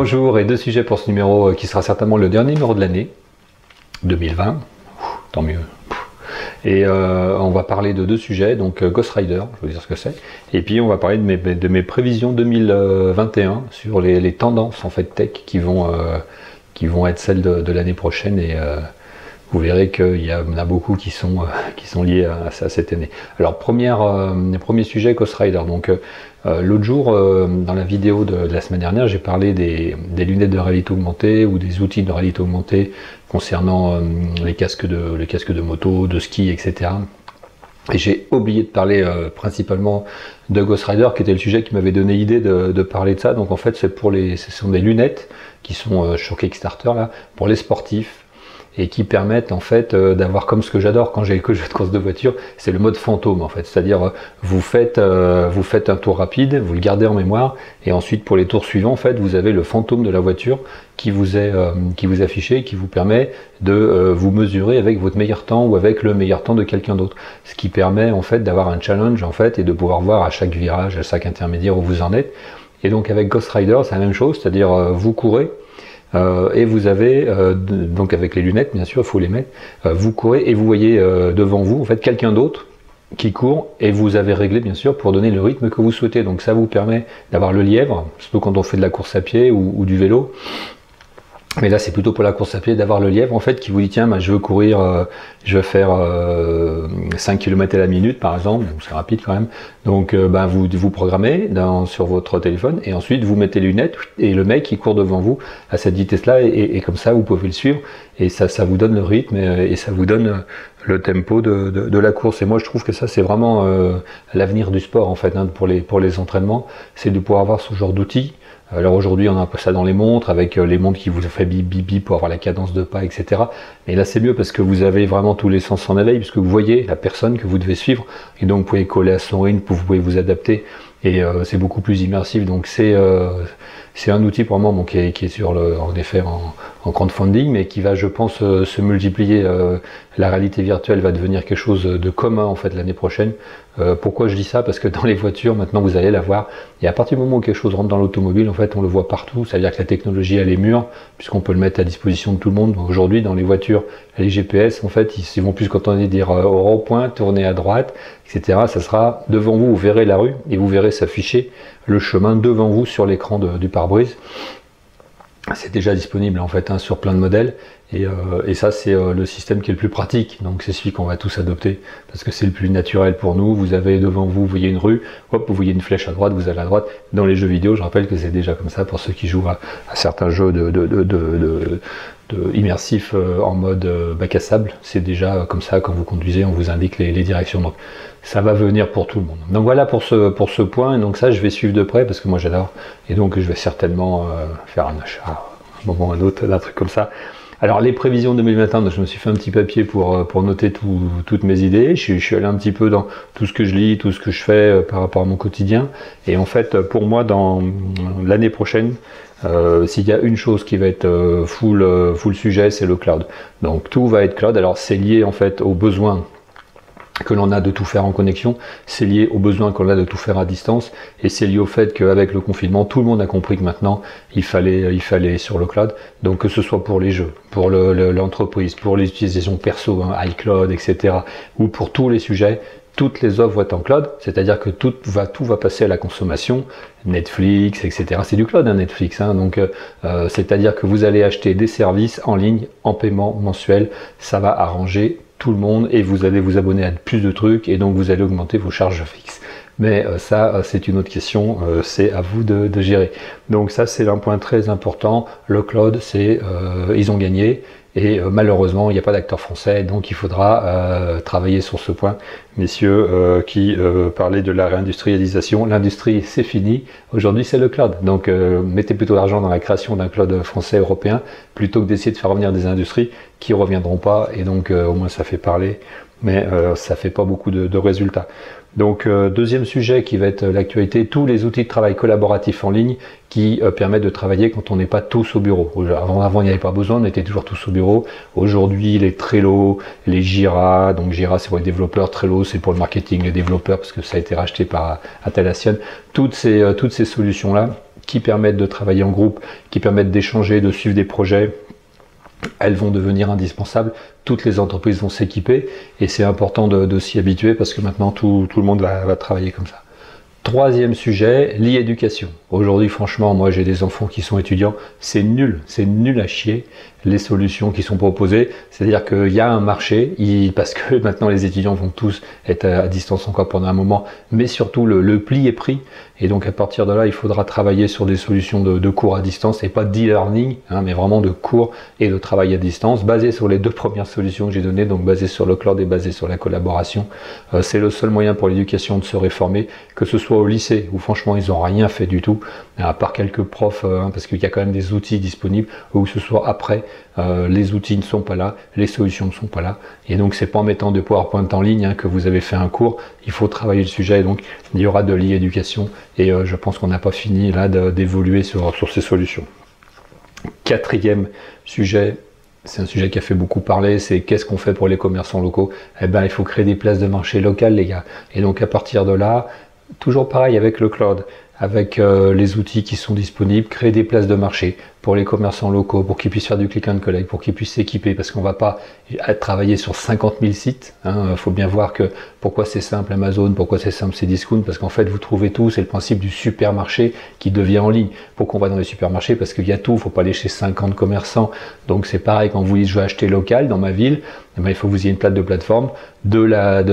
Bonjour et deux sujets pour ce numéro qui sera certainement le dernier numéro de l'année 2020, tant mieux. Et on va parler de deux sujets, donc Ghost Rider, je vais vous dire ce que c'est, et puis on va parler de mes prévisions 2021 sur les tendances en fait tech qui vont être celles de l'année prochaine, et vous verrez qu'il y en a beaucoup qui sont liés à cette année. Alors premier sujet, Ghost Rider. Donc l'autre jour, dans la vidéo de la semaine dernière, j'ai parlé des lunettes de réalité augmentée ou des outils de réalité augmentée concernant les casques de moto, de ski, etc. Et j'ai oublié de parler principalement de Ghost Rider, qui était le sujet qui m'avait donné l'idée de parler de ça. Donc en fait, ce sont des lunettes qui sont sur Kickstarter là, pour les sportifs, et qui permettent en fait d'avoir, comme ce que j'adore quand j'ai que je fais de course de voiture, c'est le mode fantôme en fait. C'est-à-dire vous faites un tour rapide, vous le gardez en mémoire, et ensuite pour les tours suivants en fait vous avez le fantôme de la voiture qui vous est affiché, qui vous permet de vous mesurer avec votre meilleur temps ou avec le meilleur temps de quelqu'un d'autre. Ce qui permet en fait d'avoir un challenge en fait et de pouvoir voir à chaque virage, à chaque intermédiaire où vous en êtes. Et donc avec Ghost Rider c'est la même chose, c'est-à-dire vous courez. Et vous avez, donc avec les lunettes bien sûr, il faut les mettre, vous courez et vous voyez devant vous en fait quelqu'un d'autre qui court, et vous avez réglé bien sûr pour donner le rythme que vous souhaitez. Donc ça vous permet d'avoir le lièvre, surtout quand on fait de la course à pied ou du vélo. Mais là c'est plutôt pour la course à pied, d'avoir le lièvre en fait qui vous dit tiens je veux courir, je veux faire 5 km à la minute par exemple, c'est rapide quand même. Donc vous programmez sur votre téléphone, et ensuite vous mettez les lunettes et le mec il court devant vous à cette vitesse là, et comme ça vous pouvez le suivre, et ça vous donne le rythme et ça vous donne le tempo de la course. Et moi je trouve que ça c'est vraiment l'avenir du sport en fait, hein, pour les entraînements, c'est de pouvoir avoir ce genre d'outils. Alors aujourd'hui on a un peu ça dans les montres, avec les montres qui vous fait bip bip bip pour avoir la cadence de pas, etc. Mais là c'est mieux parce que vous avez vraiment tous les sens en éveil, puisque vous voyez la personne que vous devez suivre, et donc vous pouvez coller à son rythme, vous pouvez vous adapter, et c'est beaucoup plus immersif. Donc c'est un outil pour moi qui est sur en effet en crowdfunding, mais qui va, je pense, se multiplier. La réalité virtuelle va devenir quelque chose de commun en fait l'année prochaine. Pourquoi je dis ça? Parce que dans les voitures maintenant vous allez la voir, et à partir du moment où quelque chose rentre dans l'automobile en fait on le voit partout. C'est-à-dire que la technologie elle est mûre, puisqu'on peut le mettre à disposition de tout le monde. Aujourd'hui dans les voitures, les GPS en fait ils vont plus cantonner dire au rond-point, tourner à droite, etc. Ça sera devant vous, vous verrez la rue et vous verrez s'afficher le chemin devant vous sur l'écran du pare-brise. C'est déjà disponible en fait, hein, sur plein de modèles, et ça c'est le système qui est le plus pratique. Donc c'est celui qu'on va tous adopter parce que c'est le plus naturel pour nous. Vous avez devant vous, vous voyez une rue, hop, vous voyez une flèche à droite, vous allez à droite. Dans les jeux vidéo, je rappelle que c'est déjà comme ça pour ceux qui jouent à certains jeux immersifs en mode bac à sable. C'est déjà comme ça quand vous conduisez, on vous indique les directions. Donc ça va venir pour tout le monde. Donc voilà pour ce point. Et donc ça je vais suivre de près parce que moi j'adore, et donc je vais certainement faire un achat à un moment ou un autre d'un truc comme ça. Alors les prévisions 2021, je me suis fait un petit papier pour noter toutes mes idées. Je suis allé un petit peu dans tout ce que je lis, tout ce que je fais par rapport à mon quotidien. Et en fait pour moi dans l'année prochaine, s'il y a une chose qui va être full sujet, c'est le cloud. Donc tout va être cloud. Alors c'est lié en fait aux besoins que l'on a de tout faire en connexion, c'est lié aux besoins qu'on a de tout faire à distance, et c'est lié au fait qu'avec le confinement, tout le monde a compris que maintenant il fallait sur le cloud. Donc que ce soit pour les jeux, pour l'entreprise, pour les utilisations perso, hein, iCloud, etc., ou pour tous les sujets, toutes les offres vont être en cloud, c'est-à-dire que tout va passer à la consommation, Netflix, etc. C'est du cloud, hein, Netflix, hein, donc c'est-à-dire que vous allez acheter des services en ligne, en paiement mensuel, ça va arranger tout le monde, et vous allez vous abonner à plus de trucs, et donc vous allez augmenter vos charges fixes. Mais ça c'est une autre question, c'est à vous de gérer. Donc ça c'est un point très important. Le cloud, c'est ils ont gagné, et malheureusement il n'y a pas d'acteur français, donc il faudra travailler sur ce point. Messieurs qui parlaient de la réindustrialisation, l'industrie c'est fini, aujourd'hui c'est le cloud. Donc mettez plutôt l'argent dans la création d'un cloud français européen, plutôt que d'essayer de faire revenir des industries qui ne reviendront pas, et donc au moins ça fait parler, mais ça fait pas beaucoup de résultats. Donc deuxième sujet qui va être l'actualité, tous les outils de travail collaboratif en ligne qui permettent de travailler quand on n'est pas tous au bureau. Avant il n'y avait pas besoin, on était toujours tous au bureau. Aujourd'hui les Trello, les Jira, donc Jira c'est pour les développeurs, Trello c'est pour le marketing, les développeurs parce que ça a été racheté par Atlassian. Toutes ces solutions là qui permettent de travailler en groupe, qui permettent d'échanger, de suivre des projets, elles vont devenir indispensables. Toutes les entreprises vont s'équiper et c'est important de s'y habituer parce que maintenant tout le monde va travailler comme ça. Troisième sujet, l'e-éducation. Aujourd'hui, franchement, moi j'ai des enfants qui sont étudiants, c'est nul à chier les solutions qui sont proposées. C'est-à-dire qu'il y a un marché, parce que maintenant les étudiants vont tous être à distance encore pendant un moment, mais surtout le pli est pris. Et donc à partir de là, il faudra travailler sur des solutions de cours à distance et pas d'e-learning, mais vraiment de cours et de travail à distance, basé sur les deux premières solutions que j'ai données, donc basé sur le cloud et basé sur la collaboration. C'est le seul moyen pour l'éducation de se réformer, que ce soit au lycée, où franchement ils n'ont rien fait du tout, à part quelques profs, parce qu'il y a quand même des outils disponibles, ou que ce soit après, les outils ne sont pas là, les solutions ne sont pas là, et donc c'est pas en mettant de PowerPoint en ligne que vous avez fait un cours, il faut travailler le sujet, et donc il y aura de l'e-éducation, et je pense qu'on n'a pas fini là d'évoluer sur ces solutions. Quatrième sujet, c'est un sujet qui a fait beaucoup parler, c'est qu'est-ce qu'on fait pour les commerçants locaux? Eh ben, il faut créer des places de marché locales, les gars, et donc à partir de là, toujours pareil avec le cloud, avec les outils qui sont disponibles, créer des places de marché pour les commerçants locaux, pour qu'ils puissent faire du click and collect, pour qu'ils puissent s'équiper, parce qu'on ne va pas travailler sur 50 000 sites. Faut bien voir que pourquoi c'est simple Amazon, pourquoi c'est simple Cdiscount, parce qu'en fait vous trouvez tout, c'est le principe du supermarché qui devient en ligne. Pourquoi on va dans les supermarchés? Parce qu'il y a tout, il ne faut pas aller chez 50 commerçants. Donc c'est pareil quand vous dites je vais acheter local dans ma ville, eh bien, il faut que vous ayez une plateforme de la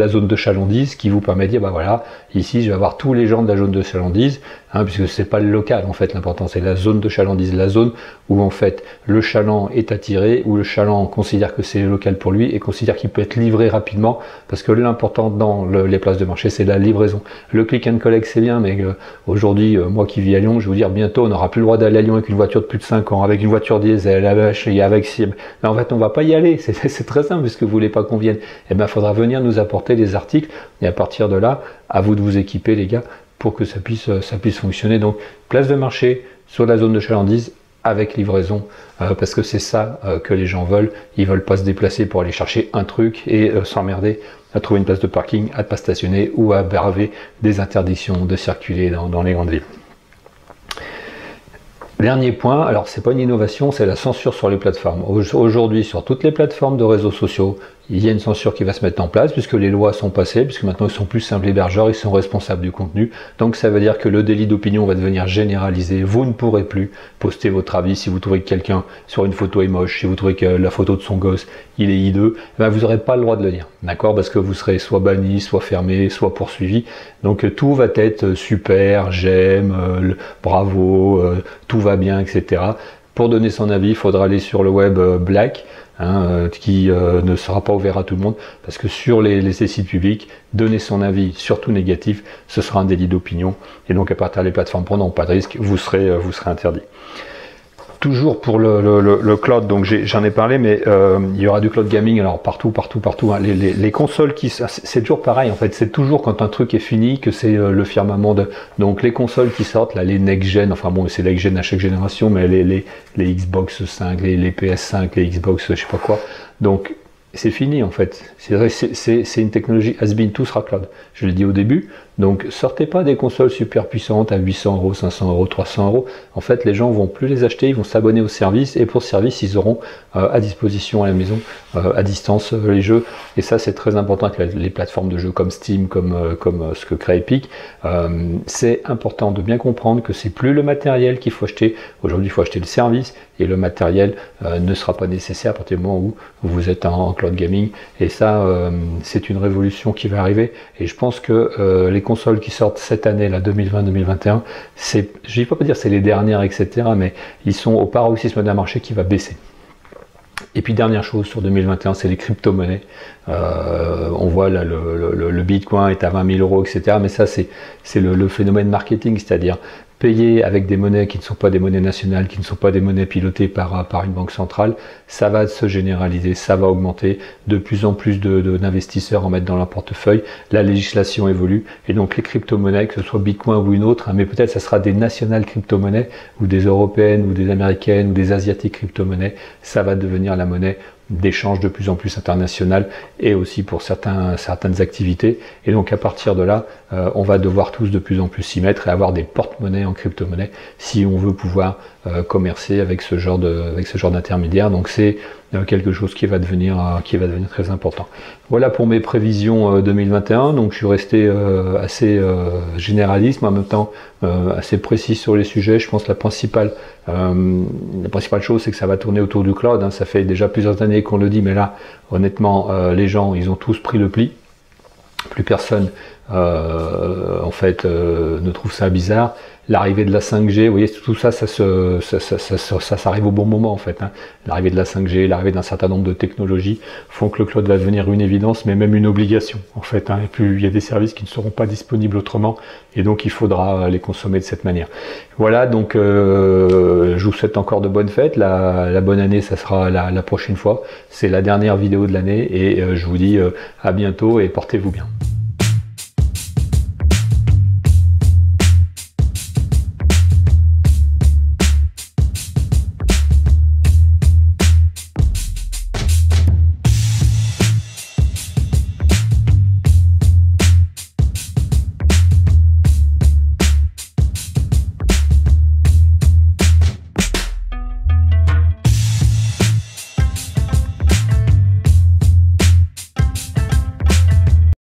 zone de chalandise qui vous permet de dire bah voilà, ici je vais avoir tous les gens de la zone de chalandise, puisque c'est pas le local en fait, l'important c'est la zone de chalandise, la zone où en fait le chaland est attiré, où le chaland considère que c'est local pour lui et considère qu'il peut être livré rapidement, parce que l'important dans les places de marché c'est la livraison. Le click and collect c'est bien, mais aujourd'hui moi qui vis à Lyon, je vais vous dire bientôt on n'aura plus le droit d'aller à Lyon avec une voiture de plus de 5 ans, avec une voiture diesel, avec cible. En fait on va pas y aller, c'est très simple puisque vous voulez pas qu'on vienne. Et ben faudra venir nous apporter des articles et à partir de là, à vous de vous équiper les gars pour que ça puisse fonctionner. Donc place de marché sur la zone de chalandise avec livraison, parce que c'est ça que les gens veulent. Ils veulent pas se déplacer pour aller chercher un truc et s'emmerder à trouver une place de parking, à ne pas stationner ou à braver des interdictions de circuler dans les grandes villes. Dernier point, alors c'est pas une innovation, c'est la censure sur les plateformes. Aujourd'hui, sur toutes les plateformes de réseaux sociaux, il y a une censure qui va se mettre en place puisque les lois sont passées, puisque maintenant ils sont plus simples hébergeurs, ils sont responsables du contenu. Donc ça veut dire que le délit d'opinion va devenir généralisé. Vous ne pourrez plus poster votre avis si vous trouvez que quelqu'un sur une photo est moche, si vous trouvez que la photo de son gosse il est hideux, ben vous n'aurez pas le droit de le dire, d'accord? Parce que vous serez soit banni, soit fermé, soit poursuivi. Donc tout va être super, j'aime, bravo, tout va bien, etc. Pour donner son avis, il faudra aller sur le web black, qui ne sera pas ouvert à tout le monde, parce que sur les sites publics, donner son avis, surtout négatif, ce sera un délit d'opinion, et donc à partir des plateformes prenant pas de risque, vous serez interdit. Toujours pour le cloud, donc j'en ai parlé, mais il y aura du cloud gaming, alors partout. Les consoles c'est toujours pareil en fait, c'est toujours quand un truc est fini que c'est le firmament donc les consoles qui sortent, là, les next-gen, enfin bon, c'est next-gen à chaque génération, mais les Xbox 5, les PS5, les Xbox je sais pas quoi, donc c'est fini en fait, c'est une technologie has-been, tout sera cloud, je l'ai dit au début. Donc sortez pas des consoles super puissantes à 800 €, 500 €, 300 €. En fait, les gens vont plus les acheter, ils vont s'abonner au service et pour ce service, ils auront à disposition à la maison, à distance, les jeux. Et ça, c'est très important avec les plateformes de jeux comme Steam, comme ce que crée Epic. C'est important de bien comprendre que c'est plus le matériel qu'il faut acheter. Aujourd'hui, il faut acheter le service et le matériel ne sera pas nécessaire à partir du moment où vous êtes en cloud gaming. Et ça, c'est une révolution qui va arriver. Et je pense que les consoles qui sortent cette année, là, 2020-2021, je ne vais pas dire c'est les dernières, etc., mais ils sont au paroxysme d'un marché qui va baisser. Et puis dernière chose sur 2021, c'est les crypto-monnaies. On voit là le Bitcoin est à 20 000 €, etc., mais ça c'est le phénomène marketing, c'est-à-dire payer avec des monnaies qui ne sont pas des monnaies nationales, qui ne sont pas des monnaies pilotées par une banque centrale, ça va se généraliser, ça va augmenter. De plus en plus d'investisseurs en mettent dans leur portefeuille. La législation évolue et donc les crypto-monnaies, que ce soit Bitcoin ou une autre, mais peut-être ça sera des nationales crypto-monnaies ou des européennes ou des américaines ou des asiatiques crypto-monnaies, ça va devenir la monnaie d'échanges de plus en plus international et aussi pour certaines activités. Et donc à partir de là, on va devoir tous de plus en plus s'y mettre et avoir des porte-monnaies en crypto-monnaie si on veut pouvoir commercer avec ce genre d'intermédiaire. Donc c'est quelque chose qui va devenir très important. Voilà pour mes prévisions 2021. Donc je suis resté assez généraliste, mais en même temps assez précis sur les sujets. Je pense que la principale chose, c'est que ça va tourner autour du cloud. Hein. Ça fait déjà plusieurs années qu'on le dit, mais là, honnêtement, les gens, ils ont tous pris le pli. Plus personne, en fait, ne trouve ça bizarre. L'arrivée de la 5G, vous voyez, tout ça, ça s'arrive au bon moment, en fait. Hein. L'arrivée de la 5G, l'arrivée d'un certain nombre de technologies font que le cloud va devenir une évidence, mais même une obligation, en fait. Hein. Et puis, il y a des services qui ne seront pas disponibles autrement, et donc il faudra les consommer de cette manière. Voilà, donc je vous souhaite encore de bonnes fêtes. La bonne année, ça sera la prochaine fois. C'est la dernière vidéo de l'année, et je vous dis à bientôt, et portez-vous bien.